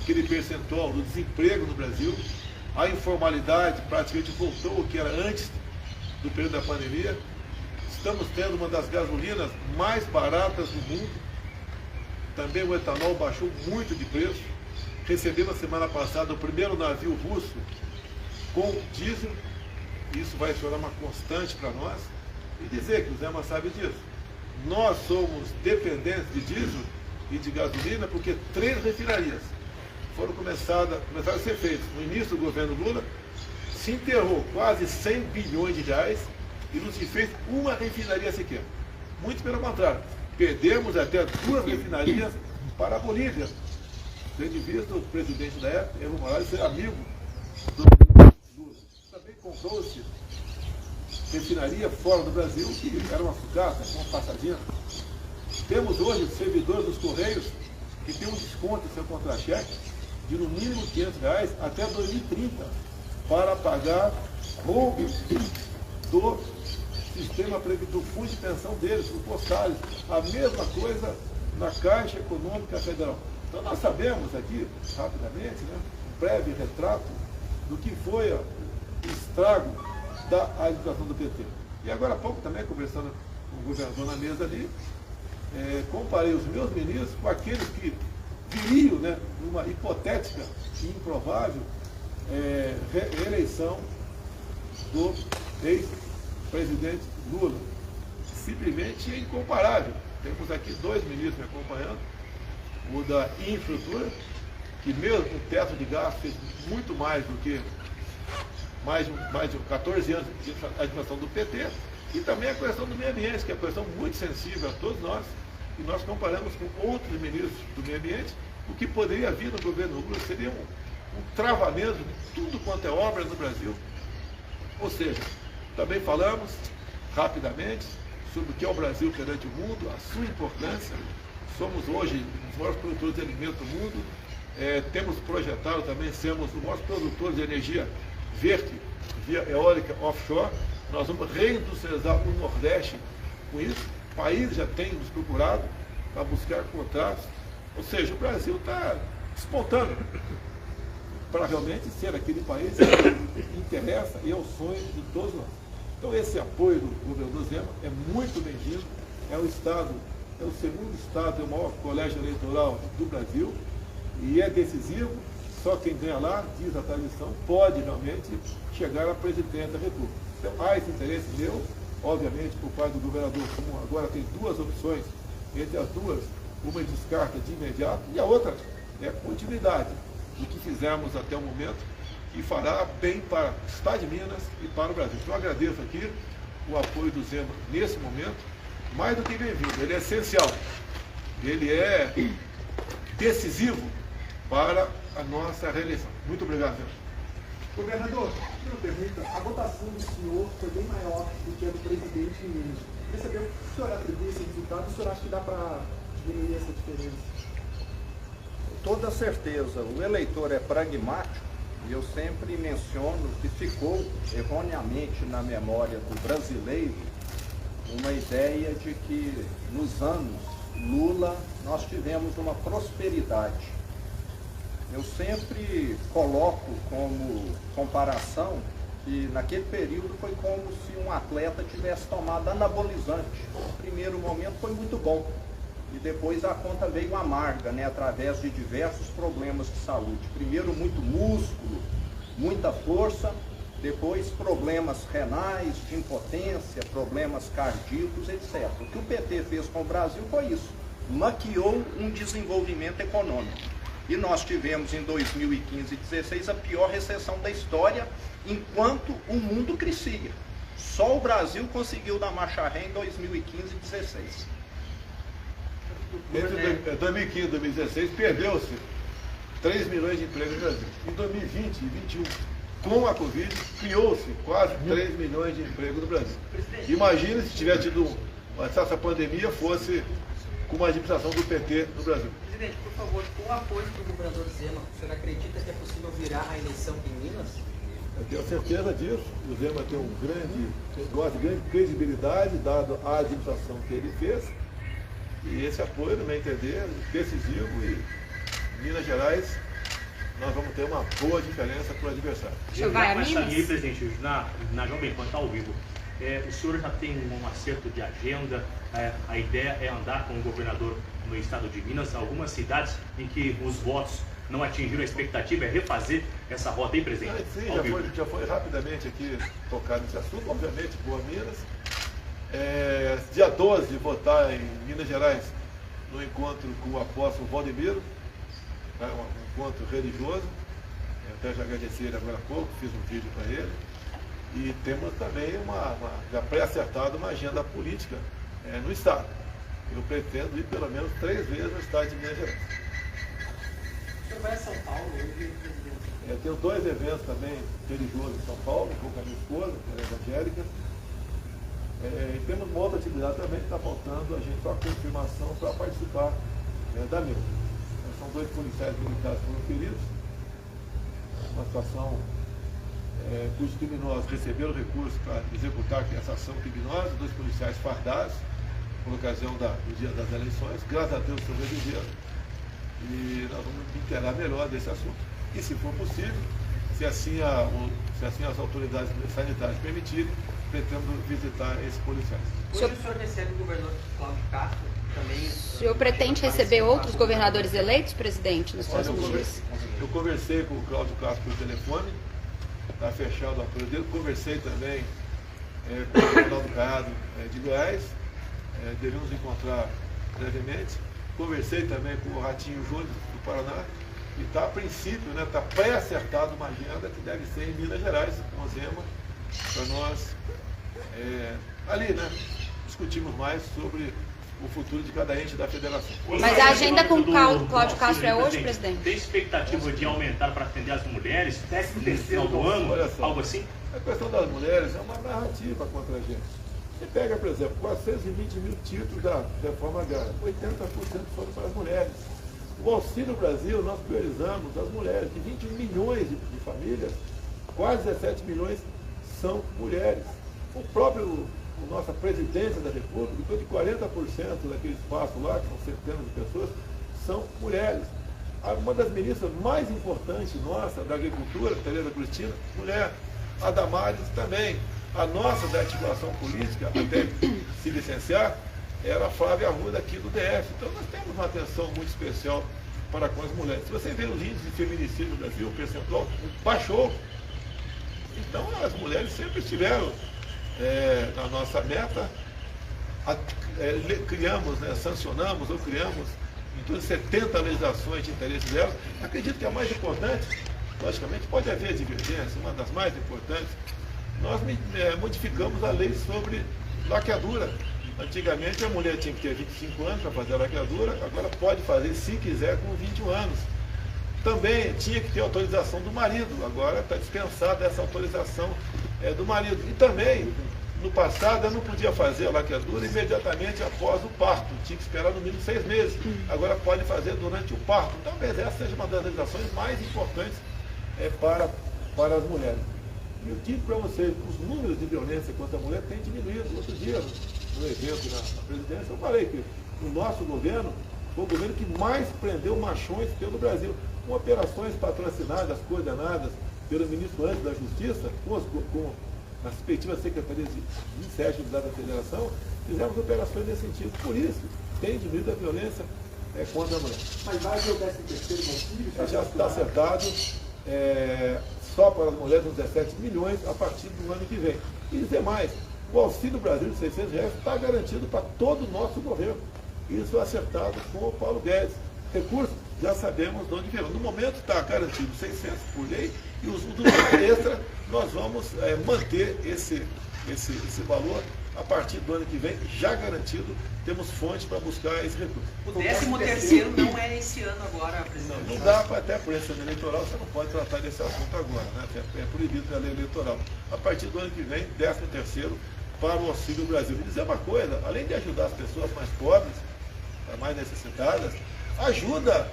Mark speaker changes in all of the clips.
Speaker 1: aquele percentual do desemprego no Brasil, a informalidade praticamente voltou ao que era antes do período da pandemia. Estamos tendo uma das gasolinas mais baratas do mundo. Também o etanol baixou muito de preço. Recebemos na semana passada o primeiro navio russo com diesel. Isso vai se tornar uma constante para nós. E dizer que o Zema sabe disso. Nós somos dependentes de diesel e de gasolina porque 3 refinarias começaram a ser feitas. No início do governo Lula, se enterrou quase 100 bilhões de reais e não se fez uma refinaria sequer. Muito pelo contrário, perdemos até 2 refinarias para a Bolívia. Tendo em vista o presidente da época, Evo Morales, ser amigo do Lula. Também comprou-se refinaria fora do Brasil, que era uma sucata, uma passadinha. Temos hoje servidores dos Correios que têm um desconto em seu contra-cheque de no mínimo R$500 até 2030 para pagar roubo do sistema do fundo de pensão deles, do postais. A mesma coisa na Caixa Econômica Federal. Então nós sabemos aqui, rapidamente, né, um breve retrato do que foi o estrago da administração do PT. E agora há pouco também, conversando com o governador na mesa ali, comparei os meus ministros com aqueles que viriam, né, numa hipotética e improvável reeleição do ex-presidente Lula. Simplesmente é incomparável. Temos aqui 2 ministros me acompanhando, o da infraestrutura, que mesmo o teto de gasto fez muito mais do que mais de 14 anos de administração do PT, e também a questão do meio ambiente, que é uma questão muito sensível a todos nós, e nós comparamos com outros ministros do meio ambiente. O que poderia vir no governo Lula seria um travamento de tudo quanto é obra no Brasil. Ou seja, também falamos rapidamente sobre o que é o Brasil perante o mundo, a sua importância. Somos hoje os maiores produtores de alimentos do mundo. Temos projetado também sermos os maiores produtores de energia verde, via eólica offshore. Nós vamos reindustrializar o Nordeste com isso. O país já tem nos procurado para buscar contratos. Ou seja, o Brasil está despontando para realmente ser aquele país que interessa e é o sonho de todos nós. Então esse apoio do governador Zema é muito bem-vindo. É o estado, é o segundo estado, é o maior colégio eleitoral do Brasil e é decisivo. Só quem ganha lá, diz a tradição, pode realmente chegar à presidência da República. Então há esse interesse meu, obviamente, por parte do governador, como agora tem 2 opções, entre as 2, uma descarta de imediato e a outra é continuidade do que fizemos até o momento e fará bem para o Estado de Minas e para o Brasil. Então eu agradeço aqui o apoio do Zema nesse momento, mais do que bem-vindo, ele é essencial, ele é decisivo para a nossa reeleição. Muito obrigado, Zema.
Speaker 2: Governador, uma pergunta. A votação do senhor foi bem maior do que a do presidente em Minas. Queria saber o que o senhor atribui esse resultado, o senhor acha que dá para diminuir essa diferença?
Speaker 3: Com toda certeza, o eleitor é pragmático e eu sempre menciono que ficou erroneamente na memória do brasileiro uma ideia de que nos anos Lula nós tivemos uma prosperidade. Eu sempre coloco como comparação que naquele período foi como se um atleta tivesse tomado anabolizante. No primeiro momento foi muito bom e depois a conta veio amarga, né, através de diversos problemas de saúde. Primeiro muito músculo, muita força, depois problemas renais, de impotência, problemas cardíacos, etc. O que o PT fez com o Brasil foi isso, maquiou um desenvolvimento econômico. E nós tivemos em 2015 e 2016 a pior recessão da história, enquanto o mundo crescia. Só o Brasil conseguiu dar marcha ré em 2015 e 2016.
Speaker 1: Entre 2015 e 2016 perdeu-se 3 milhões de empregos no Brasil. Em 2020 e 2021, com a Covid, criou-se quase 3 milhões de empregos no Brasil. Imagine se tivesse tido essa pandemia fosse com uma administração do PT no Brasil.
Speaker 4: Presidente, por favor, com o apoio do governador Zema, o senhor acredita que é possível virar a eleição em Minas?
Speaker 1: Eu tenho certeza disso. O Zema tem um grande credibilidade, dado a administração que ele fez. E esse apoio, no meu entender, decisivo, e Minas Gerais nós vamos ter uma boa diferença para o adversário.
Speaker 5: Já com essa linha, presidente, na Jovem Pan, está ao vivo. O senhor já tem um acerto de agenda? A ideia é andar com o governador no estado de Minas, algumas cidades em que os votos não atingiram a expectativa, é refazer essa rota aí, presidente?
Speaker 1: Sim, já foi rapidamente aqui tocado nesse assunto, obviamente, Boa Minas. Dia 12, votar em Minas Gerais, no encontro com o apóstolo Valdemiro, um encontro religioso. Eu até já agradeci ele agora há pouco, fiz um vídeo para ele. E temos também já pré-acertado uma agenda política no Estado. Eu pretendo ir pelo menos 3 vezes no Estado de Minas Gerais.
Speaker 4: O senhor vai a São Paulo hoje?
Speaker 1: Eu tenho 2 eventos também religiosos em São Paulo, com a minha esposa, que é evangélica. E temos uma outra atividade também que está faltando a gente só a confirmação para participar da mesma. São 2 policiais militares que foram feridos. Uma situação cujos criminosos receberam recurso para executar essa ação criminosa, 2 policiais fardados, por ocasião do dia das eleições. Graças a Deus sobreviveram. E nós vamos inteirar melhor desse assunto. E se for possível, se assim as autoridades sanitárias permitirem, pretendo visitar esses policiais.
Speaker 4: Hoje o senhor recebe o governador Cláudio Castro também?
Speaker 5: O
Speaker 4: senhor
Speaker 5: pretende receber outros governadores eleitos, presidente, nos próximos dias?
Speaker 1: Eu conversei com o Cláudio Castro por telefone, está fechado o apoio dele. Conversei também com o Ronaldo Caiado de Goiás, devemos encontrar brevemente. Conversei também com o Ratinho Júnior do Paraná. E está, a princípio, está pré-acertada uma agenda que deve ser em Minas Gerais, com o Zema, para nós, discutirmos mais sobre o futuro de cada ente da federação.
Speaker 5: Mas a agenda com o Cláudio Castro é hoje, presidente?
Speaker 6: Tem expectativa de aumentar para atender as mulheres nesse final do ano? Algo assim?
Speaker 1: A questão das mulheres é uma narrativa contra a gente. Você pega, por exemplo, 420 mil títulos da reforma agrária, 80% foram para as mulheres. O Auxílio Brasil, nós priorizamos as mulheres, de 21 milhões de famílias, quase 17 milhões são mulheres. A nossa presidência da República, em torno de 40% daquele espaço lá, que são centenas de pessoas, são mulheres. Uma das ministras mais importantes nossa, da Agricultura, Tereza Cristina, mulher. A Damares também. A nossa da articulação política, até se licenciar, era a Flávia Arruda aqui do DF. Então nós temos uma atenção muito especial para com as mulheres. Se você vê os índices de feminicídio no Brasil, o percentual baixou. Então as mulheres sempre estiveram na nossa meta. Criamos, sancionamos ou criamos em torno de 70 legislações de interesse delas. Acredito que a mais importante, logicamente pode haver divergência, uma das mais importantes, nós modificamos a lei sobre laqueadura. Antigamente a mulher tinha que ter 25 anos para fazer a laqueadura, agora pode fazer, se quiser, com 21 anos. Também tinha que ter autorização do marido, agora está dispensada essa autorização do marido. E também, no passado, eu não podia fazer a laqueadura imediatamente após o parto, tinha que esperar no mínimo 6 meses. Agora pode fazer durante o parto. Talvez essa seja uma das legislações mais importantes para as mulheres. E eu digo para vocês, os números de violência contra a mulher têm diminuído. Outro dia, no evento na presidência, eu falei que o nosso governo foi o governo que mais prendeu machões pelo Brasil, com operações patrocinadas, coordenadas pelo ministro antes da Justiça, com as respectivas secretarias de 27 unidades da Federação, fizemos operações nesse sentido. Por isso, tem diminuído a violência contra a mulher.
Speaker 2: Mas vai haver o 13º auxílio?
Speaker 1: Já está acertado só para as mulheres uns 17 milhões a partir do ano que vem. E dizer mais, o Auxílio Brasil de R$600 está garantido para todo o nosso governo. Isso é acertado com o Paulo Guedes. Recursos, já sabemos de onde virão. No momento está garantido 600 por lei e os do extra nós vamos manter esse valor a partir do ano que vem, já garantido, temos fontes para buscar esse recurso.
Speaker 4: O 13º não é esse ano agora, presidente?
Speaker 1: Não dá para, até por esse ano eleitoral, você não pode tratar desse assunto agora, né? É proibido pela lei eleitoral. A partir do ano que vem, 13º para o Auxílio Brasil. E dizer uma coisa, além de ajudar as pessoas mais pobres, mais necessitadas, ajuda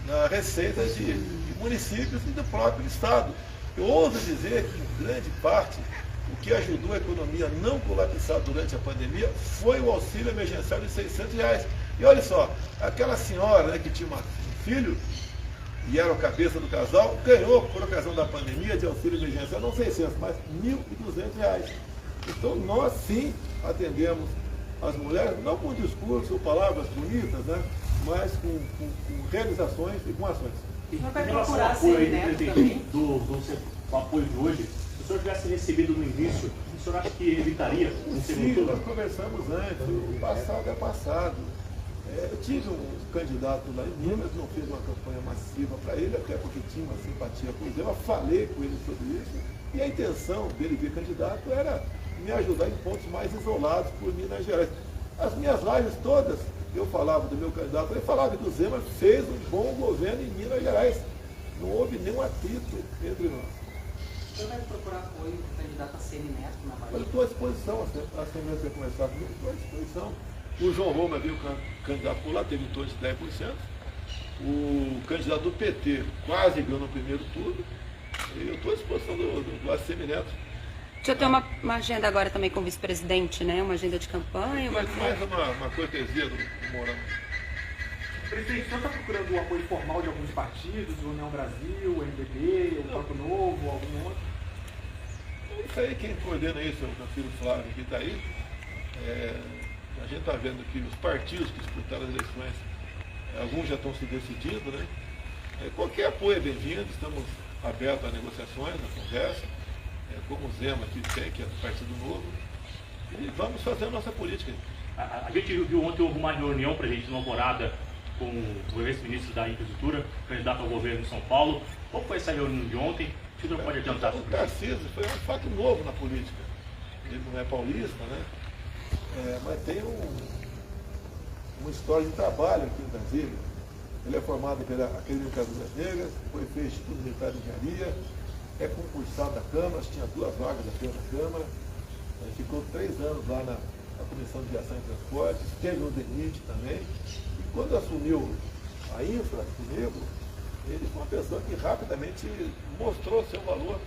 Speaker 1: na receita de municípios e do próprio Estado. Eu ouso dizer que, em grande parte, o que ajudou a economia a não colapsar durante a pandemia foi o auxílio emergencial de R$600. E olha só, aquela senhora que tinha um filho, e era a cabeça do casal, ganhou, por ocasião da pandemia, de auxílio emergencial, não 600, mas R$ 1.200. Então nós sim atendemos as mulheres, não com discurso ou palavras bonitas, né, mas com realizações e com ações.
Speaker 4: Em
Speaker 6: relação ao apoio aí, presidente, do apoio de hoje, se o senhor tivesse recebido no início, o senhor acha que evitaria um
Speaker 1: Sim,
Speaker 6: segundo turno?
Speaker 1: nós conversamos antes, o passado é passado. Eu tive um candidato lá em Minas, não fiz uma campanha massiva para ele, até porque tinha uma simpatia por ele, eu falei com ele sobre isso, e a intenção dele vir candidato era me ajudar em pontos mais isolados por Minas Gerais. As minhas lives todas, eu falava do meu candidato, ele falava que o Zema fez um bom governo em Minas Gerais. Não houve nenhum atrito entre nós.
Speaker 4: O senhor vai procurar apoio do candidato a semineto na Bahia?
Speaker 1: Eu estou à disposição, a Assembleia vai começar comigo, estou à disposição. O João Roma veio candidato por lá, teve em torno de 10%. O candidato do PT quase ganhou no primeiro turno. E eu estou à disposição do ACM Neto.
Speaker 7: O senhor tem uma agenda agora também com o vice-presidente, né? Uma agenda de campanha?
Speaker 1: Mais uma cortesia do Mourão.
Speaker 2: Presidente, o senhor está procurando o apoio formal de alguns partidos, o União Brasil, o MDB, o Campo Novo, algum outro?
Speaker 1: Isso aí, quem coordena isso é o meu filho Flávio, que está aí. A gente está vendo que os partidos que disputaram as eleições, alguns já estão se decidindo, né? Qualquer apoio é bem-vindo, estamos abertos a negociações, a conversa, como o Zema que tem, que é do Partido Novo, e vamos fazer a nossa política.
Speaker 6: A gente viu ontem houve uma reunião, presidente, na Alvorada, com o ex-ministro da Infraestrutura, candidato ao governo de São Paulo. Qual foi essa reunião de ontem? O senhor pode adiantar sobre isso?
Speaker 1: O Tarcísio foi um fato novo na política. Ele não é paulista, né? Mas tem uma história de trabalho aqui em Brasília. Ele é formado pela Academia das Negras, foi fez Instituto Militar de Engenharia, é concursado da Câmara, tinha 2 vagas da Câmara, ficou 3 anos lá na Comissão de Viação e Transportes, esteve no DENIT também, e quando assumiu a Infra comigo, ele foi uma pessoa que rapidamente mostrou seu valor.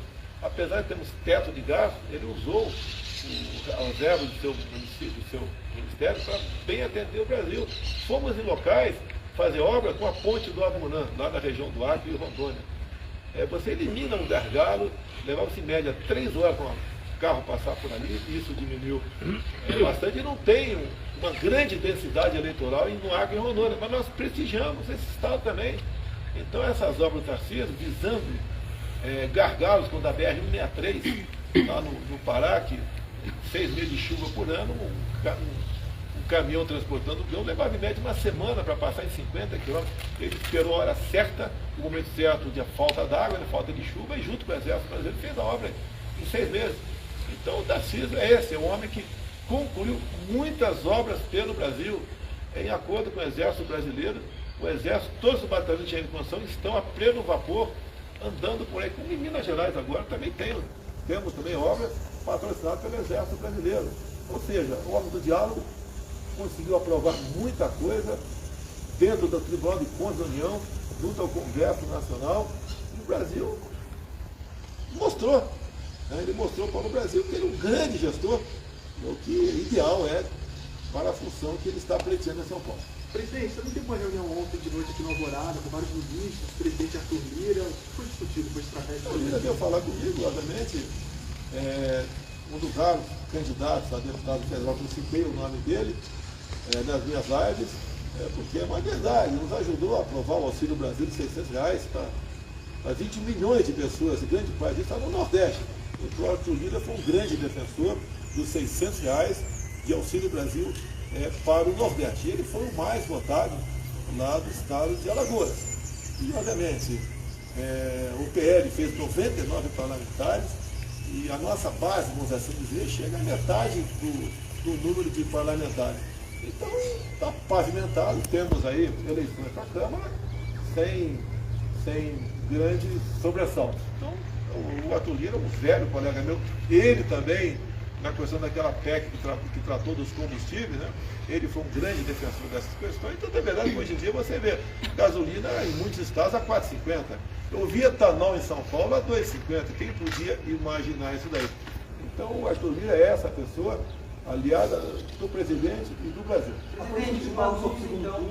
Speaker 1: Apesar de termos teto de gasto, ele usou as verbas do seu município, do seu ministério, para bem atender o Brasil. Fomos em locais fazer obra com a ponte do Abunã, lá na região do Acre e Rondônia. Você elimina um gargalo, levava-se em média 3 horas para um carro passar por ali, e isso diminuiu bastante, e não tem uma grande densidade eleitoral no Acre e Rondônia, mas nós prestigiamos esse estado também. Então essas obras do Tarcísio, visando gargalos, quando a BR-163, lá no Pará, que 6 meses de chuva por ano, um caminhão transportando o grão levava em média uma semana para passar em 50 quilômetros. Ele esperou a hora certa, o momento certo de falta d'água, falta de chuva, e junto com o Exército Brasileiro fez a obra em 6 meses. Então o Tarcísio é um homem que concluiu muitas obras pelo Brasil, em acordo com o Exército Brasileiro. O Exército, todos os batalhões de engenharia de construção estão a pleno vapor, andando por aí. Como em Minas Gerais agora também temos também obras patrocinadas pelo Exército Brasileiro. Ou seja, o homem do diálogo conseguiu aprovar muita coisa dentro do Tribunal de Contas da União, junto ao Congresso Nacional, e o Brasil mostrou, né? Ele mostrou para o Brasil que ele é um grande gestor, o que ideal é para a função que ele está pleiteando em São Paulo.
Speaker 2: Presidente, você não teve uma reunião ontem de noite aqui no Alvorada, com vários ministros, o presidente Arthur Lira, o que foi discutido com estratégia?
Speaker 1: O Lira veio falar comigo, obviamente, um dos raros candidatos a deputado federal, que eu citei o nome dele nas minhas lives, porque é uma verdade, nos ajudou a aprovar o Auxílio Brasil de R$600 para 20 milhões de pessoas, e grande parte disso está no Nordeste. O Arthur Lira foi um grande defensor dos R$600 de Auxílio Brasil para o Nordeste. Ele foi o mais votado lá do estado de Alagoas. E, obviamente, o PL fez 99 parlamentares e a nossa base, vamos assim dizer, chega a metade do número de parlamentares. Então, está pavimentado, temos aí eleições para a Câmara sem grandes sobressaltos. Então, o Arthur Lira é um velho colega meu, ele também, na questão daquela PEC que tratou dos combustíveis, né? Ele foi um grande defensor dessas questões. Então, é verdade que hoje em dia você vê gasolina em muitos estados a R$4,50. Eu vi etanol em São Paulo a R$2,50. Quem podia imaginar isso daí? Então, o Arthur Lira é essa pessoa aliada do presidente e do Brasil.
Speaker 4: Presidente, o Paulo, então,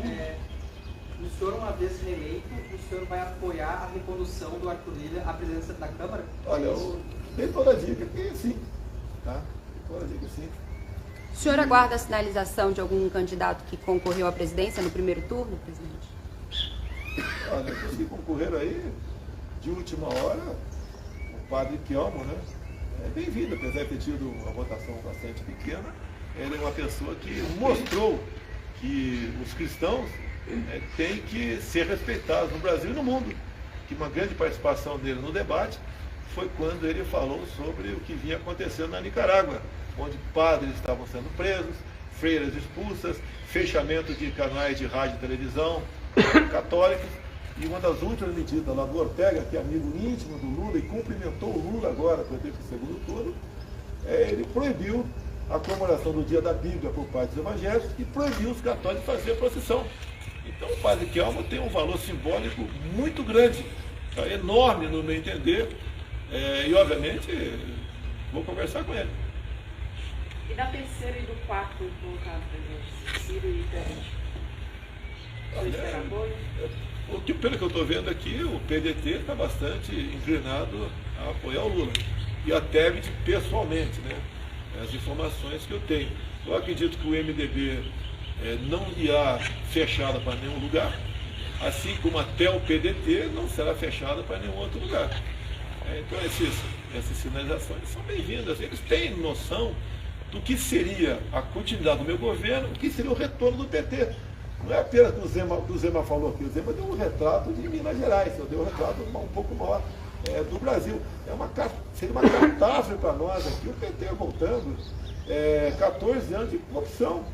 Speaker 4: O senhor, uma vez reeleito, o senhor vai apoiar a recondução do Arthur Lira à presidência da Câmara?
Speaker 1: Olha, eu dei toda a dica que sim, tá? Dei toda a dica sim.
Speaker 7: O senhor aguarda a sinalização de algum candidato que concorreu à presidência no primeiro turno, presidente?
Speaker 1: Olha, os que concorreram aí, de última hora, o padre Kelmo, né? É bem-vindo, apesar de ter tido uma votação bastante pequena, ele é uma pessoa que mostrou que os cristãos têm que ser respeitados no Brasil e no mundo. Que uma grande participação dele no debate foi quando ele falou sobre o que vinha acontecendo na Nicarágua, onde padres estavam sendo presos, freiras expulsas, fechamento de canais de rádio e televisão católicos. E uma das últimas medidas lá do Ortega, que é amigo íntimo do Lula e cumprimentou o Lula agora para ter o segundo turno, ele proibiu a comemoração do Dia da Bíblia por parte dos evangélicos e proibiu os católicos de fazer a procissão. Então o padre Kelmo tem um valor simbólico muito grande, tá? Enorme no meu entender, e obviamente vou conversar com ele.
Speaker 8: E da terceira e do quarto colocado, presidente, Ciro e Tebet? Vocês terão apoio?
Speaker 1: Pelo que eu estou vendo aqui, o PDT está bastante inclinado a apoiar o Lula. E a Tebet pessoalmente, né? As informações que eu tenho. Eu acredito que o MDB não irá fechada para nenhum lugar, assim como até o PDT não será fechada para nenhum outro lugar. Então essas sinalizações são bem-vindas. Eles têm noção do que seria a continuidade do meu governo, o que seria o retorno do PT. Não é apenas o que o Zema falou aqui, o Zema deu um retrato de Minas Gerais, eu dei um retrato um pouco maior do Brasil. Seria uma catástrofe para nós aqui, o PT voltando, 14 anos de corrupção.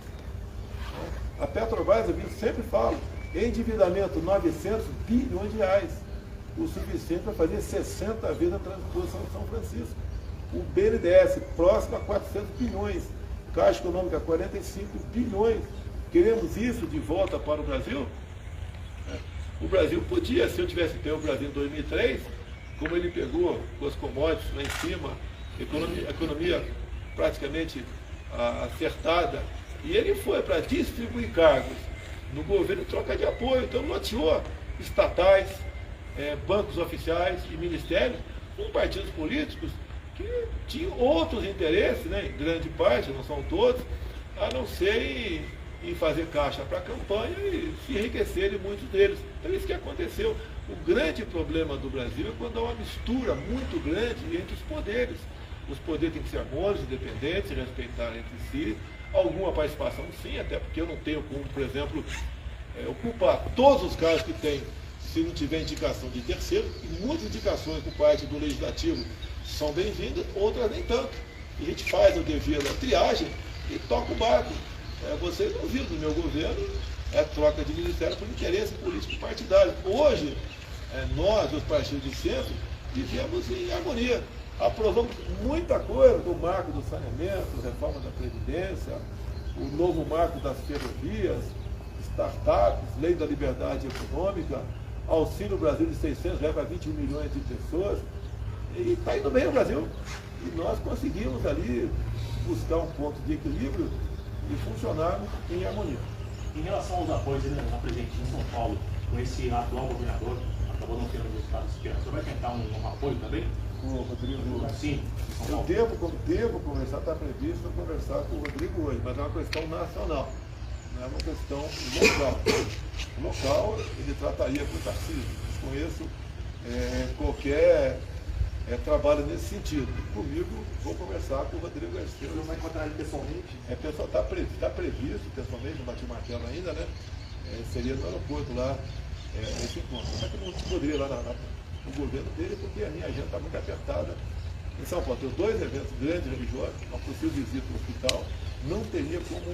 Speaker 1: A Petrobras, eu sempre falo, endividamento 900 bilhões de reais, o suficiente para fazer 60 vezes a transposição de São Francisco. O BNDES, próximo a 400 bilhões, Caixa Econômica 45 bilhões. Queremos isso de volta para o Brasil? O Brasil podia, se eu tivesse pego o Brasil em 2003, como ele pegou com as commodities lá em cima, economia praticamente acertada, e ele foi para distribuir cargos no governo em troca de apoio, então loteou estatais, bancos oficiais e ministérios com partidos políticos que tinham outros interesses, né, em grande parte, não são todos, a não ser em fazer caixa para a campanha e se enriquecerem muitos deles. Então isso que aconteceu. O grande problema do Brasil é quando há uma mistura muito grande entre os poderes. Os poderes têm que ser harmônicos, independentes, se respeitar entre si. Alguma participação sim, até porque eu não tenho como, por exemplo, ocupar todos os cargos que tem se não tiver indicação de terceiro, e muitas indicações por parte do Legislativo são bem-vindas, outras nem tanto. E a gente faz o dever da triagem e toca o barco. Vocês não viram no meu governo troca de ministério por interesse político partidário. Hoje, nós, os partidos de centro, vivemos em harmonia. Aprovamos muita coisa do marco do saneamento, reforma da Previdência, o novo marco das ferrovias, startups, lei da liberdade econômica, Auxílio Brasil de R$600 para 21 milhões de pessoas. E está indo bem o Brasil. E nós conseguimos ali buscar um ponto de equilíbrio e funcionarmos em harmonia.
Speaker 5: Em relação aos apoios na presidente de São Paulo, com esse atual governador, acabou não tendo resultados esperados, você vai tentar um apoio também?
Speaker 1: O Rodrigo,
Speaker 5: sim,
Speaker 1: eu devo conversar, está previsto conversar com o Rodrigo hoje, mas é uma questão nacional, não é uma questão local. Local, ele trataria com o Tarcísio. Desconheço qualquer trabalho nesse sentido. Comigo, vou conversar com o Rodrigo Garcia.
Speaker 2: Você não vai encontrar ele pessoalmente?
Speaker 1: Pessoal, está previsto pessoalmente, não bati o martelo ainda, né? Seria no aeroporto lá esse encontro. Só que eu não poderia ir lá no governo dele, porque a minha agenda está muito apertada. Em São Paulo, tenho 2 eventos grandes religiosos, uma possível visita ao hospital. Não teria como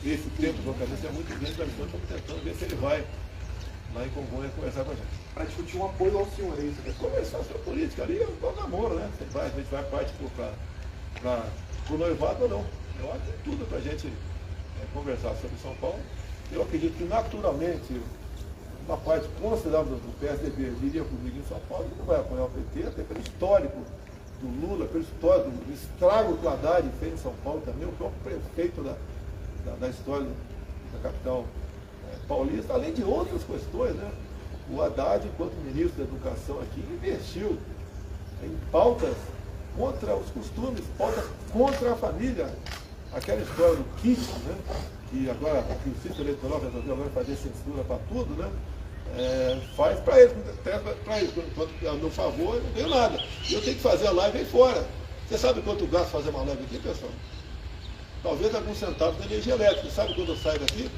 Speaker 1: esse tempo de localização é muito grande, mas estamos tentando ver se ele vai lá em Congonhas conversar com a gente.
Speaker 2: Para discutir um apoio ao senhor, é isso?
Speaker 1: Conversar sobre política ali, é um namoro, né? A gente vai parte para o noivado ou não. Eu acho que tem tudo para a gente conversar sobre São Paulo. Eu acredito que naturalmente uma parte considerável do PSDB viria comigo em São Paulo e não vai apoiar o PT, até pelo histórico do Lula, pelo histórico do estrago que o Haddad fez em São Paulo também, o próprio prefeito da história da capital paulista, além de outras questões, né? O Haddad, enquanto ministro da Educação aqui, investiu em pautas contra os costumes, pautas contra a família. Aquela história do kit, né? Que agora a Justiça Eleitoral resolveu agora fazer censura para tudo, né? Faz para eles, quando a meu favor, eu não ganho nada. Eu tenho que fazer a live aí fora. Você sabe quanto gasto fazer uma live aqui, pessoal? Talvez alguns centavos da energia elétrica. Sabe quando eu saio daqui?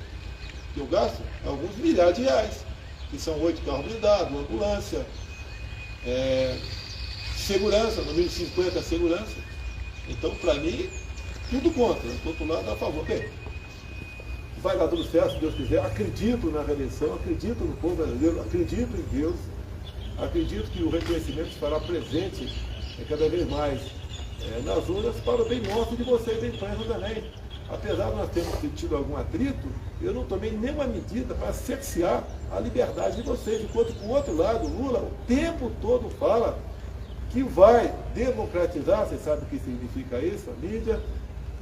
Speaker 1: Eu gasto alguns milhares de reais, que são 8 carros blindados, uma ambulância, segurança, no mínimo 50 segurança. Então, para mim, tudo contra, do outro lado a favor. Bem, vai dar tudo certo, se Deus quiser. Acredito na reeleição, acredito no povo brasileiro, acredito em Deus, acredito que o reconhecimento se fará presente cada vez mais nas urnas para o bem nosso de vocês da imprensa também. Apesar de nós termos tido algum atrito, eu não tomei nenhuma medida para cercear a liberdade de vocês, enquanto que o outro lado, Lula, o tempo todo fala que vai democratizar, vocês sabem o que significa isso, a mídia,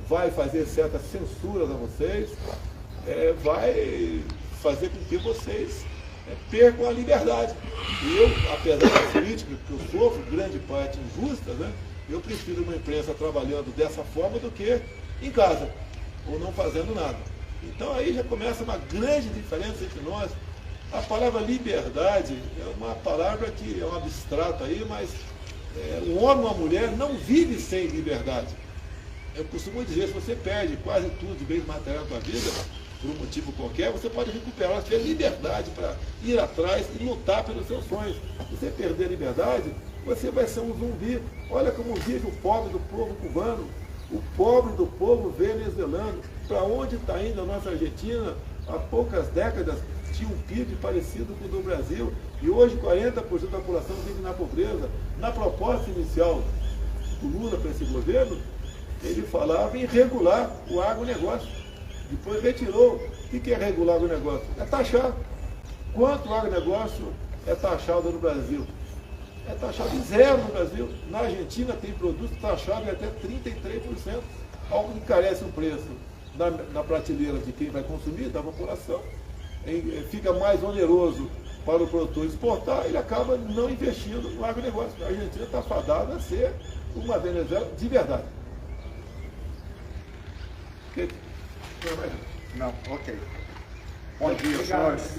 Speaker 1: vai fazer certas censuras a vocês, vai fazer com que vocês percam a liberdade. E eu, apesar das críticas que eu sofro, grande parte injusta, né, eu prefiro uma imprensa trabalhando dessa forma do que em casa, ou não fazendo nada. Então aí já começa uma grande diferença entre nós. A palavra liberdade é uma palavra que é um abstrato aí, mas um homem ou uma mulher não vive sem liberdade. Eu costumo dizer, se você perde quase tudo de bens materiais da vida, por um motivo qualquer, você pode recuperar, você tem liberdade para ir atrás e lutar pelos seus sonhos. Se você perder a liberdade, você vai ser um zumbi. Olha como vive o pobre do povo cubano, o pobre do povo venezuelano. Para onde está indo a nossa Argentina? Há poucas décadas tinha um PIB parecido com o do Brasil e hoje 40% da população vive na pobreza. Na proposta inicial do Lula para esse governo, ele falava em regular o agronegócio. Depois retirou. O que é regular o agronegócio? É taxar. Quanto o agronegócio é taxado no Brasil? É taxado em zero no Brasil. Na Argentina tem produtos taxados em até 33%. Algo que encarece o preço na prateleira de quem vai consumir, da população. Fica mais oneroso para o produtor exportar, ele acaba não investindo no agronegócio. A Argentina está fadada a ser uma Venezuela de verdade.
Speaker 3: Não, ok. Bom dia, senhores.